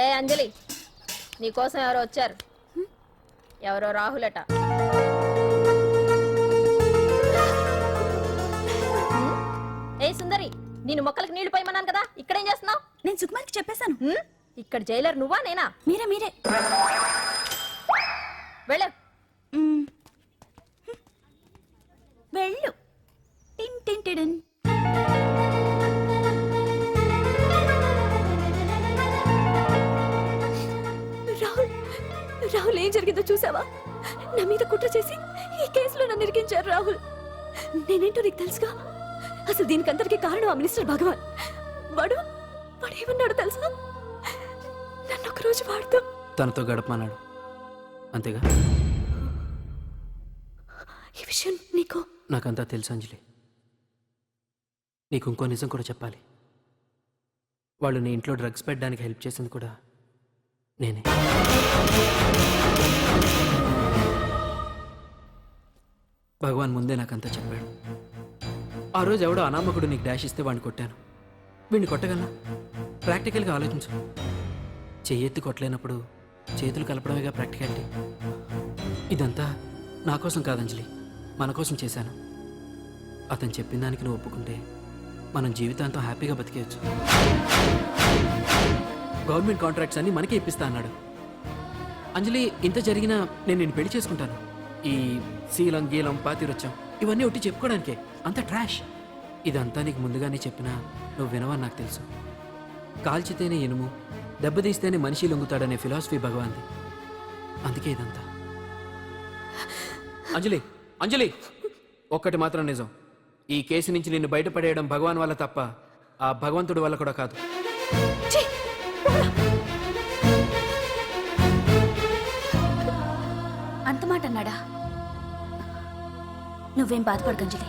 ఏ అంజలి, నీకోసం ఎవరో వచ్చారు. ఎవరో రాహులట. ఏ సుందరి, నేను మొక్కలకు నీళ్లు పోయమన్నాను కదా, ఇక్కడేం చేస్తున్నావు? నేను సుకుమార్కి చెప్పేశాను. ఇక్కడ జైలర్ నువ్వా నేనా? మీరే వెళ్ళు. వెళ్ళు. టిన్ టిన్ టిడిన్. రాహుల్ ఏం జరిగిందో చూసావా? నా మీద కుట్ర చేసి ఈ కేసులో నన్ను ఇరికించారు రాహుల్. నేనేంటో నీకు తెలుసుగా. అసలు దీనికంతటికీ కారణం ఆ మినిస్టర్ భగవాన్. వాడు ఏమన్నాడు తెలుసా? నన్ను ఒకరోజు వాడుతూ తనతో గడపమన్నాడు, అంతేగా? ఈ విషయం నీకు నాకంతా తెలుసు అంజలి. నీకు ఇంకో నిజం కూడా చెప్పాలి. వాళ్ళు నీ ఇంట్లో డ్రగ్స్ పెట్టడానికి హెల్ప్ చేసింది కూడా నేనే. భగవాన్ ముందే నాకంతా చెప్పాడు. ఆ రోజు ఎవడో అనామకుడు నీకు డాష్ ఇస్తే వాడిని కొట్టాను. వీడిని కొట్టగలనా? ప్రాక్టికల్గా ఆలోచించు. చెయ్యెత్తి కొట్టలేనప్పుడు చేతులు కలపడమేగా ప్రాక్టికాలిటీ. ఇదంతా నా కోసం కాదంజలి, మన కోసం చేశాను. అతను చెప్పిన దానికి నువ్వు ఒప్పుకుంటే మనం జీవితాంతం హ్యాపీగా బతికేయచ్చు. గవర్నమెంట్ కాంట్రాక్ట్స్ అన్ని మనకే ఇప్పిస్తా అన్నాడు. అంజలి, ఇంత జరిగినా నేను నిన్ను పెళ్లి చేసుకుంటాను. ఈ శీలం గీలం పాతిరొచ్చాం ఇవన్నీ ఒట్టి చెప్పుకోవడానికే. అంత ట్రాష్. ఇదంతా నీకు ముందుగానే చెప్పినా నువ్వు వినవని నాకు తెలుసు. కాల్చితేనే ఇనుము, దెబ్బతీస్తేనే మనిషి లొంగుతాడనే ఫిలాసఫీ భగవాన్ది. అందుకే ఇదంతా. అంజలి, అంజలి, ఒక్కటి మాత్రం నిజం. ఈ కేసు నుంచి నిన్ను బయటపడేయడం భగవాన్ వల్ల తప్ప ఆ భగవంతుడి వల్ల కూడా కాదు. అంత మాట అన్నాడా? నువ్వేం బాధపడకంజలి.